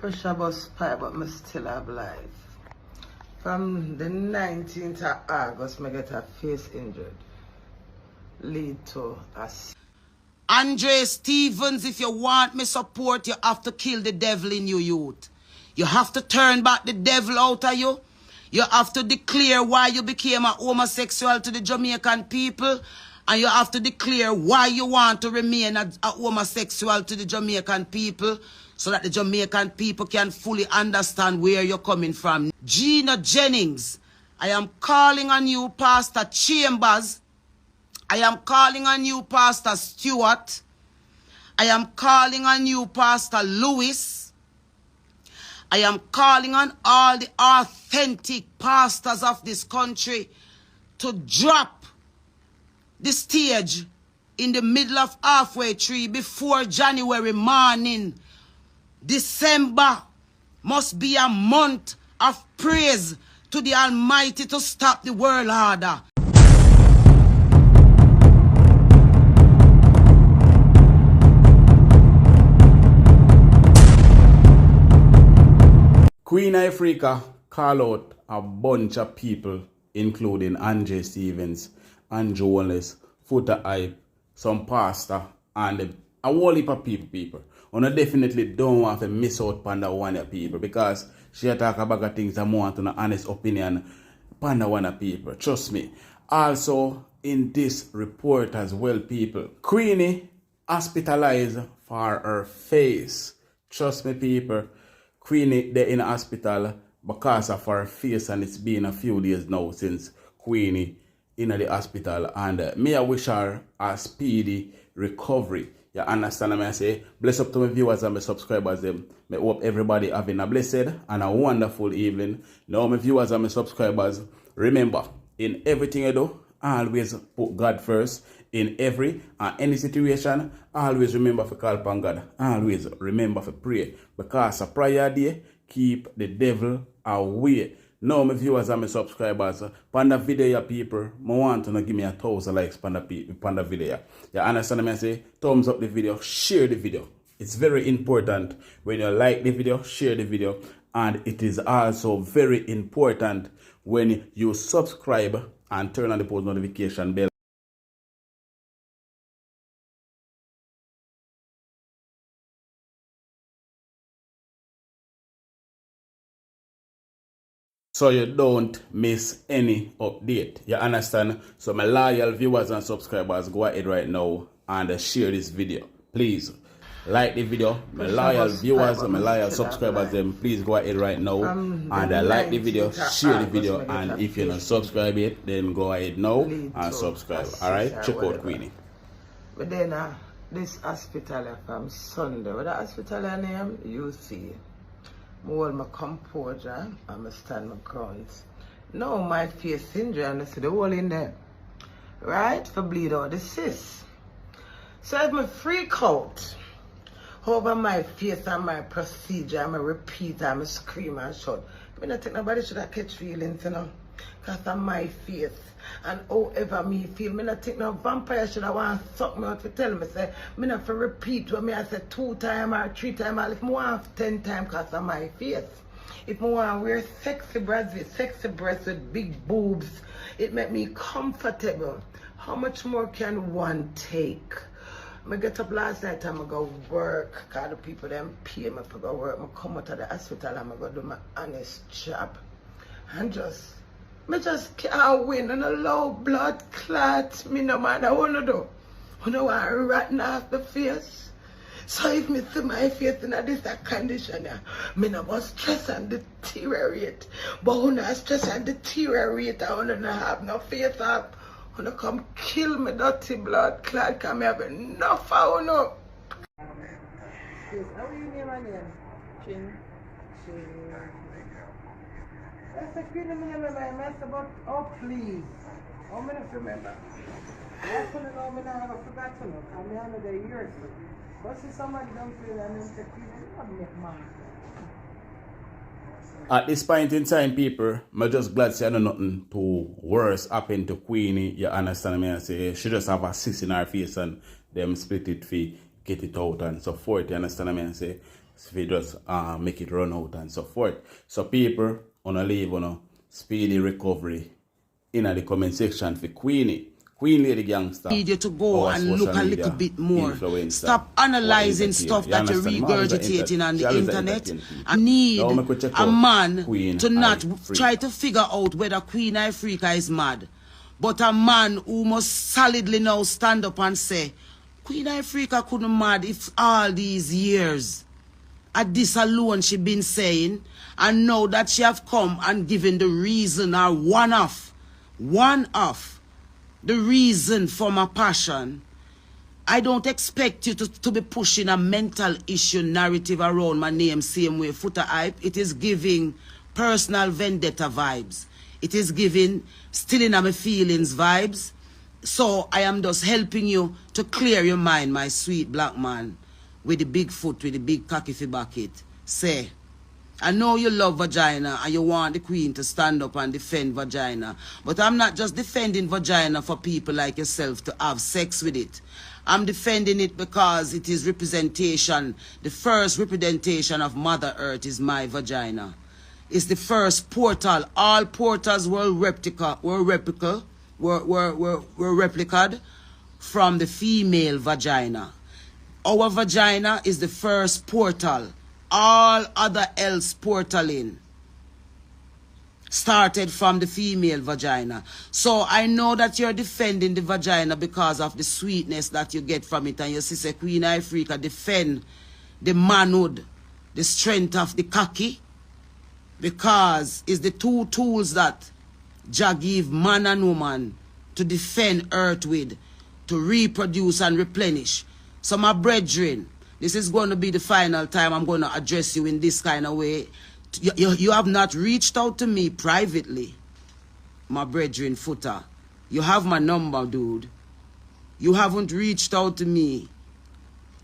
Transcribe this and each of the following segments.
Pressure bus pipe, but I'm still alive. From the 19th of August, I get a face injured. Lead to a... Andre Stevens, if you want me support, you have to kill the devil in you, youth. You have to turn back the devil out of you. You have to declare why you became a homosexual to the Jamaican people. And you have to declare why you want to remain a homosexual to the Jamaican people, so that the Jamaican people can fully understand where you're coming from. Gina Jennings, I am calling on you, Pastor Chambers. I am calling on you, Pastor Stewart. I am calling on you, Pastor Lewis. I am calling on all the authentic pastors of this country to drop the stage in the middle of halfway tree before January morning. December must be a month of praise to the Almighty to stop the world order. Queen Ifreka call out a bunch of people, including Andre Stevens, Andrew Wallace, Footer Hype, some pastor, and a whole heap of people. And I definitely don't want to miss out on that one of people, because she talk about things I want an honest opinion on that one of people. Trust me. Also, in this report as well, people, Queenie hospitalized for her face. Trust me, people. Queenie, they're in the hospital because of her face, and it's been a few days now since Queenie in the hospital, and me I wish her a speedy recovery. You understand what I say? Bless up to my viewers and my subscribers them. I hope everybody having a blessed and a wonderful evening. Now my viewers and my subscribers, remember, in everything you do, always put God first. In every and any situation, always remember to call upon God. Always remember to pray, because a prayer day keep the devil away. Now, my viewers and my subscribers, on the video, people, I want to give me 1,000 likes on the video. You understand me? I say, thumbs up the video, share the video. It's very important when you like the video, share the video. And it is also very important when you subscribe and turn on the post notification bell. So you don't miss any update. You understand? So my loyal viewers and subscribers, go ahead right now and share this video. Please like the video. My loyal viewers and my loyal subscribers, them please go ahead right now and like the video, share the video, and if you're not subscribed yet, then go ahead now and subscribe. Alright? Check out Queenie. But then this hospital from Sunday, what the hospital name? U.C. I hold my composure and I stand my grounds. Now my face injury and I see the hole in there. Right? For bleed out the cyst. So if I freak out over my face and my procedure, and I repeat and I scream and shout, I don't think nobody should have catch feelings, you know. Because of my face and however me feel. I don't think no vampire should have want to suck me out to tell me, say, I have to repeat what I say 2 times or 3 times, or if I want 10 times because of my face. If I want to wear sexy breasts with big boobs, it make me comfortable. How much more can one take? I get up last night and I go work, because the people them pay me to go work. I come out of the hospital and I go do my honest job. And I just can't win and allow blood clot. Me no matter what I do. I don't want to rotten off the face. So if me see my face in this condition, me no go stress and deteriorate. But when I stress and deteriorate, I don't have no face up. I don't come kill me dirty blood clot, because I have enough of you know. Yes, how do you name my name? Chin. That's a good name, I messed about. Oh, please. How many remember? I couldn't know, I never forgot to know. I'm another year. But see somebody don't feel and then say, people, make man. At this point in time, people, I'm just glad to say I know nothing too worse happened to Queenie. You understand me? I say she just have a cyst in her face and them split it for get it out and so forth. You understand me? I say if you just make it run out and so forth. So people, wanna leave on a speedy recovery in the comment section for Queenie. Queen Lady Gangster. Need you to go and look a little bit more. Stop analyzing stuff that you're regurgitating on the internet. I need a man to not try to figure out whether Queen Ifreka is mad, but a man who must solidly now stand up and say, Queen Ifreka couldn't mad if all these years at this alone she been saying, and now that she have come and given the reason or one of the reason for my passion. I don't expect you to be pushing a mental issue narrative around my name same way, Footer Hype. It is giving personal vendetta vibes. It is giving stealing of my feelings vibes. So I am just helping you to clear your mind, my sweet black man, with the big foot, with the big cocky fi bucket. Say, I know you love vagina and you want the queen to stand up and defend vagina. But I'm not just defending vagina for people like yourself to have sex with it. I'm defending it because it is representation. The first representation of Mother Earth is my vagina. It's the first portal. All portals were replicated from the female vagina. Our vagina is the first portal. All other else portaling started from the female vagina. So I know that you're defending the vagina because of the sweetness that you get from it. And your sister Queen Ifreka defend the manhood, the strength of the cocky, because it's the two tools that Jah give man and woman to defend earth with, to reproduce and replenish. So my brethren, this is going to be the final time I'm going to address you in this kind of way. You have not reached out to me privately, my brethren Footer. You have my number, dude. You haven't reached out to me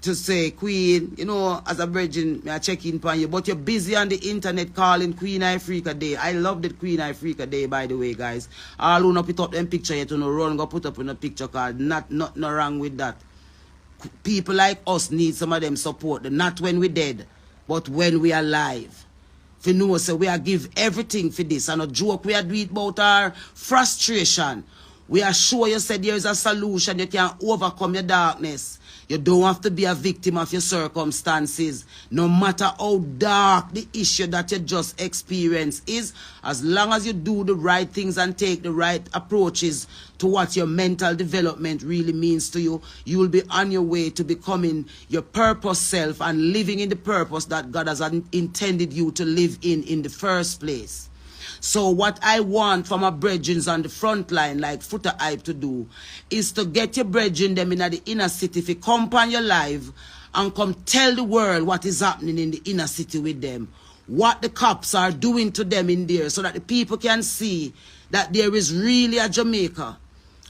to say, Queen, you know, as a brethren, I check in upon you. But you're busy on the internet calling Queen Ifreka Day. I love that Queen Ifreka Day, by the way, guys. All who not put up them picture yet, no run, go put up in a picture card. Nothing wrong with that. People like us need some of them support. Not when we're dead, but when we are alive. For know, so we are give everything for this. And a joke we are doing about our frustration. We are sure you said there is a solution. You can overcome your darkness. You don't have to be a victim of your circumstances. No matter how dark the issue that you just experienced is, as long as you do the right things and take the right approaches to what your mental development really means to you, you will be on your way to becoming your purpose self and living in the purpose that God has intended you to live in the first place. So what I want from my brethren on the front line, like Footer Hype to do, is to get your brethren them in the inner city, if you come on your live and come tell the world what is happening in the inner city with them, what the cops are doing to them in there, so that the people can see that there is really a Jamaica.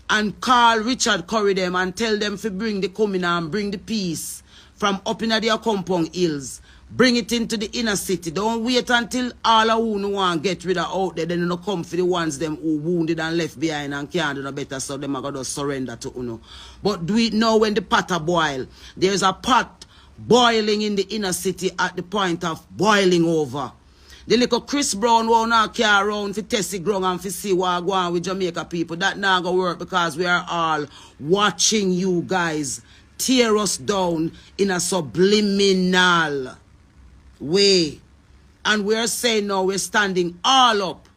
And call Richard Curry them and tell them to bring the coming and bring the peace from up in their compound hills. Bring it into the inner city. Don't wait until all of who want to get rid of out there. Then you come for the ones them who wounded and left behind and can't do no better, so them are going to surrender to you. But do it now when the pot are boil. There's a pot boiling in the inner city at the point of boiling over. The little Chris Brown won't now carry around for testing ground and for see what go on with Jamaica people. That not going to work because we are all watching you guys tear us down in a subliminal way. And we're saying now we're standing all up.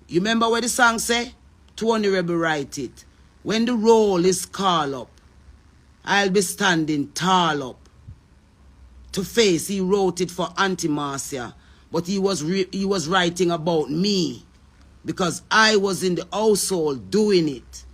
You remember what the song say? Tony Rebel write it. When the roll is called up, I'll be standing tall up. To face, he wrote it for Auntie Marcia, but he was writing about me because I was in the household doing it.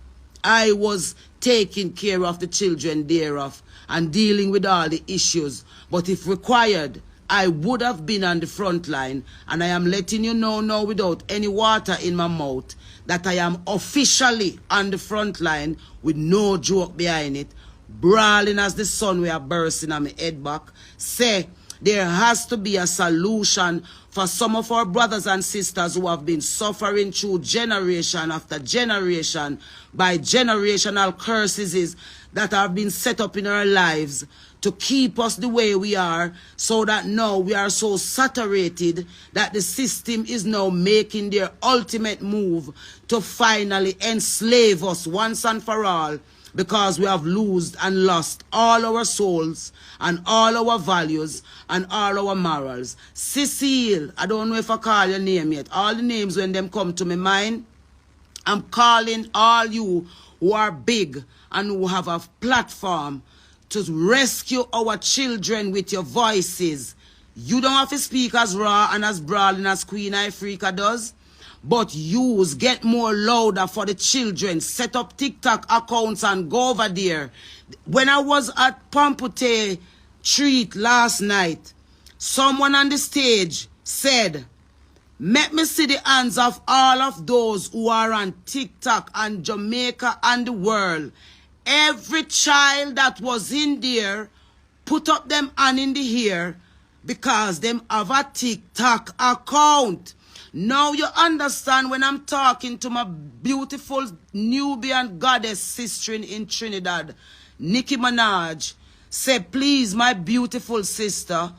I was taking care of the children thereof and dealing with all the issues. But if required, I would have been on the front line, and I am letting you know now without any water in my mouth that I am officially on the front line with no joke behind it, brawling as the sun we are bursting on my head back. Say, there has to be a solution for some of our brothers and sisters who have been suffering through generation after generation by generational curses that have been set up in our lives to keep us the way we are, so that now we are so saturated that the system is now making their ultimate move to finally enslave us once and for all, because we have lost all our souls and all our values and all our morals. Cecile, I don't know if I call your name yet. All the names when them come to my mind, I'm calling all you who are big and who have a platform to rescue our children with your voices. You don't have to speak as raw and as brawling as Queen Ifreka does, but use, get more louder for the children. Set up TikTok accounts and go over there. When I was at Pampute Treat last night, someone on the stage said, "Let me see the hands of all of those who are on TikTok and Jamaica and the world." Every child that was in there, put up them hand in the air, because them have a TikTok account. Now you understand when I'm talking to my beautiful Nubian goddess sister in Trinidad, Nicki Minaj, say, please, my beautiful sister,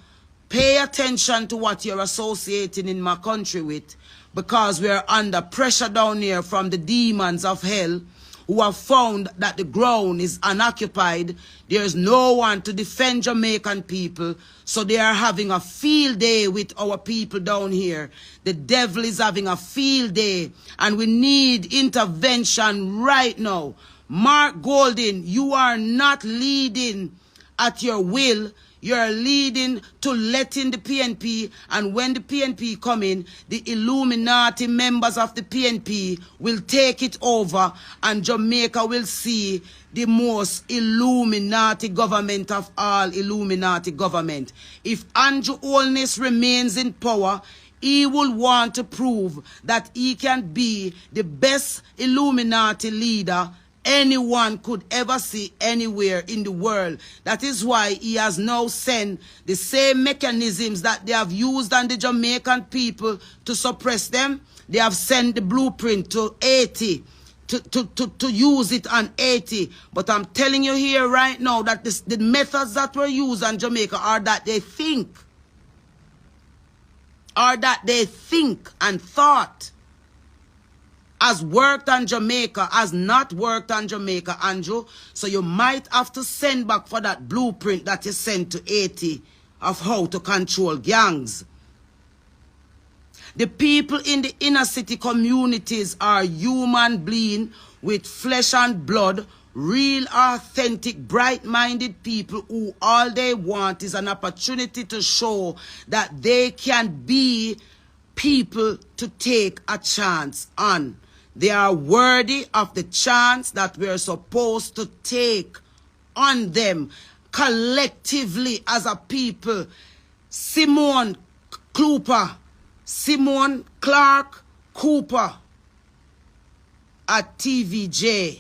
pay attention to what you're associating in my country with, because we're under pressure down here from the demons of hell, who have found that the ground is unoccupied. There's no one to defend Jamaican people, so they are having a field day with our people down here. The devil is having a field day, and we need intervention right now. Mark Golding, you are not leading at your will. You're leading to letting the PNP, and when the PNP come in, the Illuminati members of the PNP will take it over, and Jamaica will see the most Illuminati government of all Illuminati government. If Andrew Holness remains in power, he will want to prove that he can be the best Illuminati leader anyone could ever see anywhere in the world. That is why he has now sent the same mechanisms that they have used on the Jamaican people to suppress them. They have sent the blueprint to Haiti to use it on Haiti. But I'm telling you here right now that the methods that were used on Jamaica are that they think. And thought has worked on Jamaica, has not worked on Jamaica, Andrew. So you might have to send back for that blueprint that you sent to Haiti of how to control gangs. The people in the inner city communities are human beings with flesh and blood, real, authentic, bright-minded people who all they want is an opportunity to show that they can be people to take a chance on. They are worthy of the chance that we're supposed to take on them collectively as a people. Simone Clark Cooper at TVJ.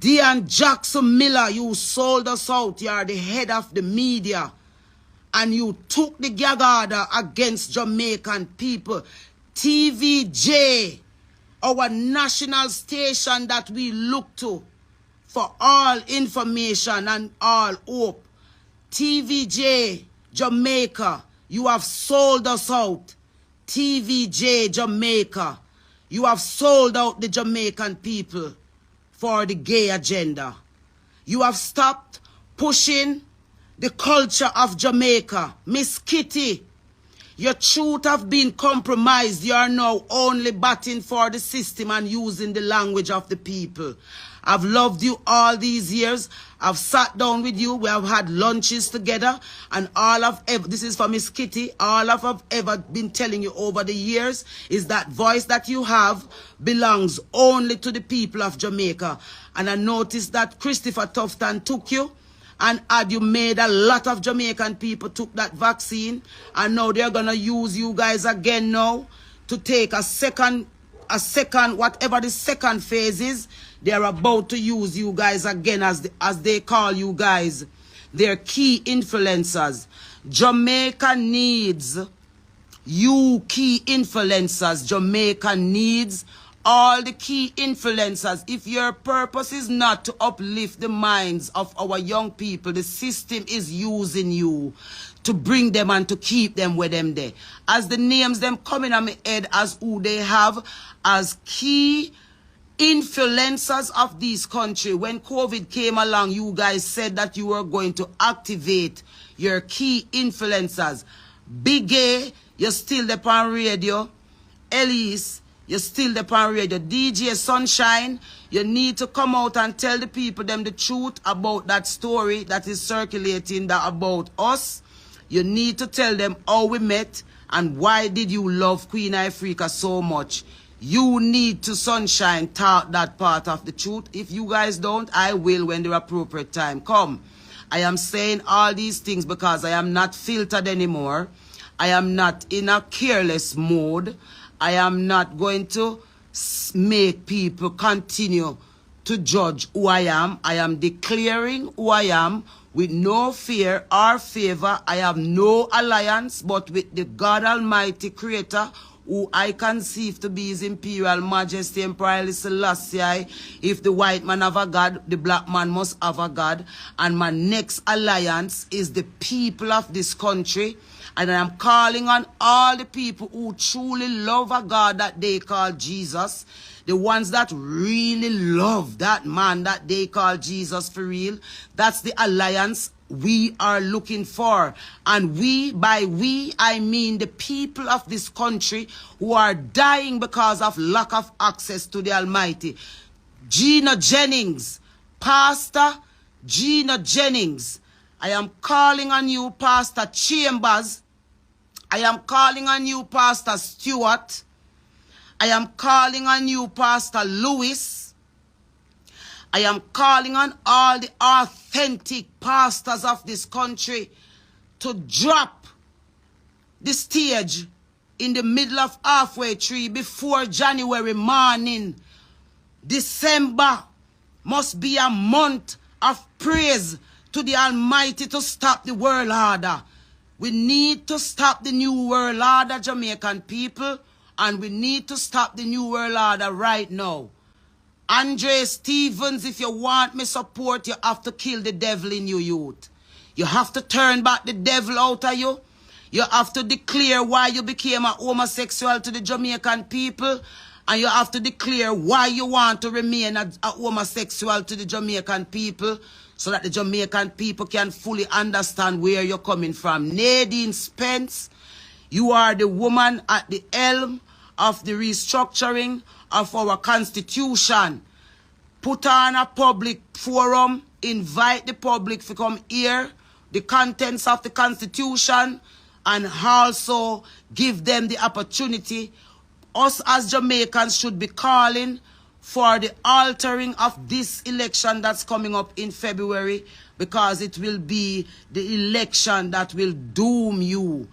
Dean Jackson Miller, you sold us out. You are the head of the media, and you took the gag order against Jamaican people. TVJ, our national station that we look to for all information and all hope. TVJ, Jamaica, you have sold us out. TVJ, Jamaica, you have sold out the Jamaican people for the gay agenda. You have stopped pushing the culture of Jamaica. Miss Kitty, your truth have been compromised. You are now only batting for the system and using the language of the people. I've loved you all these years. I've sat down with you. We have had lunches together. And all I've ever, this is for Miss Kitty, all I've ever been telling you over the years is that voice that you have belongs only to the people of Jamaica. And I noticed that Christopher Tufton took you, and had you made a lot of Jamaican people took that vaccine, and now they're going to use you guys again now to take a second, whatever the second phase is. They're about to use you guys again as they call you guys their key influencers. Jamaica needs you key influencers. Jamaica needs all the key influencers, if your purpose is not to uplift the minds of our young people, the system is using you to bring them and to keep them with them there. As the names them coming on my head as who they have as key influencers of this country. When COVID came along, you guys said that you were going to activate your key influencers. Big A, you're still there on radio. L0se, you're still there on radio. DJ Sunshine, you need to come out and tell the people them the truth about that story that is circulating that about us. You need to tell them how we met and why did you love Queen Ifreka so much. You need to, Sunshine, talk that part of the truth. If you guys don't, I will when the appropriate time come. I am saying all these things because I am not filtered anymore. I am not in a careless mode. I am not going to make people continue to judge who I am. I am declaring who I am with no fear or favor. I have no alliance but with the God Almighty Creator, who I conceive to be His Imperial Majesty Emperor L0se. If the white man have a God, the black man must have a God. And my next alliance is the people of this country. And I am calling on all the people who truly love a God that they call Jesus. The ones that really love that man that they call Jesus for real. That's the alliance we are looking for. And we, by we, I mean the people of this country who are dying because of lack of access to the Almighty. Gina Jennings, Pastor Gina Jennings, I am calling on you, Pastor Chambers. I am calling on you, Pastor Stewart. I am calling on you, Pastor Lewis. I am calling on all the authentic pastors of this country to drop the stage in the middle of halfway tree before January morning. December must be a month of praise to the Almighty to stop the world order. We need to stop the new world order, Jamaican people, and we need to stop the new world order right now. Andre Stevens, if you want me support, you have to kill the devil in you, youth. You have to turn back the devil out of you. You have to declare why you became a homosexual to the Jamaican people. And you have to declare why you want to remain a homosexual to the Jamaican people, so that the Jamaican people can fully understand where you're coming from. Nadine Spence, you are the woman at the helm of the restructuring of our constitution. Put on a public forum, invite the public to come hear the contents of the constitution, and also give them the opportunity. Us as Jamaicans should be calling for the altering of this election that's coming up in February, because it will be the election that will doom you.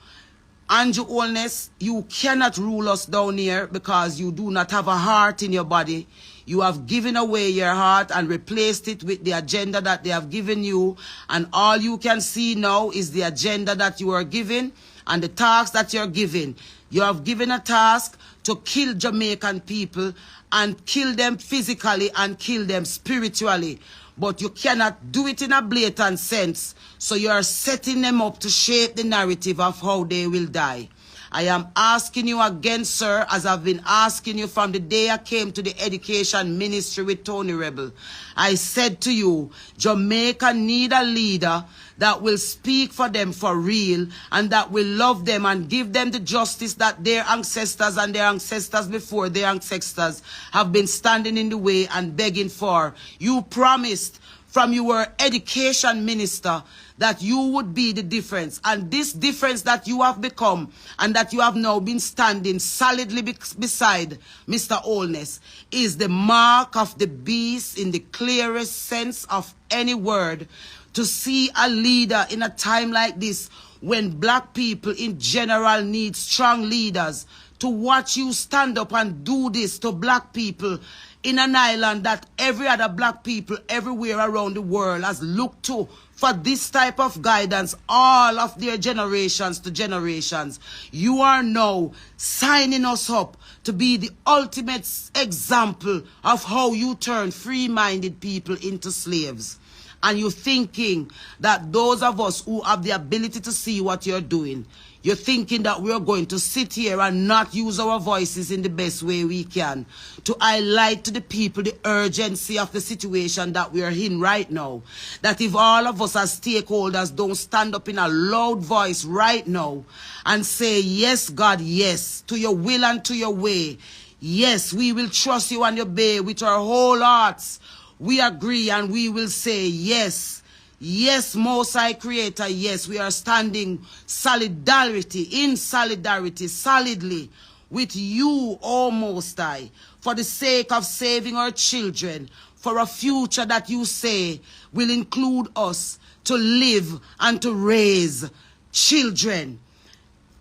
Andrew Holness, you cannot rule us down here because you do not have a heart in your body. You have given away your heart and replaced it with the agenda that they have given you. And all you can see now is the agenda that you are given and the task that you're given. You have given a task to kill Jamaican people and kill them physically and kill them spiritually. But you cannot do it in a blatant sense. So you are setting them up to shape the narrative of how they will die. I am asking you again, sir, as I've been asking you from the day I came to the education ministry with Tony Rebel. I said to you, Jamaica need a leader that will speak for them for real and that will love them and give them the justice that their ancestors and their ancestors before their ancestors have been standing in the way and begging for. You promised from your education minister that you would be the difference. And this difference that you have become and that you have now been standing solidly beside Mr. Holness is the mark of the beast in the clearest sense of any word. To see a leader in a time like this, when black people in general need strong leaders, to watch you stand up and do this to black people in an island that every other black people everywhere around the world has looked to for this type of guidance all of their generations to generations. You are now signing us up to be the ultimate example of how you turn free-minded people into slaves. And you're thinking that those of us who have the ability to see what you're doing, you're thinking that we're going to sit here and not use our voices in the best way we can to highlight to the people the urgency of the situation that we are in right now. That if all of us as stakeholders don't stand up in a loud voice right now and say, yes, God, yes, to your will and to your way. Yes, we will trust you and obey with our whole hearts. We agree and we will say, yes. Yes, Most High Creator, yes, we are standing in solidarity, solidly with you, O Most High, for the sake of saving our children, for a future that you say will include us to live and to raise children.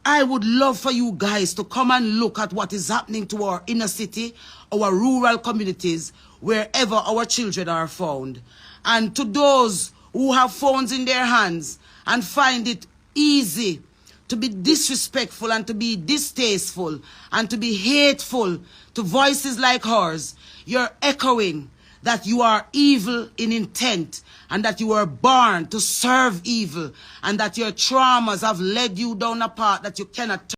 I would love for you guys to come and look at what is happening to our inner city, our rural communities, wherever our children are found. And to those who have phones in their hands and find it easy to be disrespectful and to be distasteful and to be hateful to voices like ours, you're echoing that you are evil in intent and that you were born to serve evil and that your traumas have led you down a path that you cannot turn.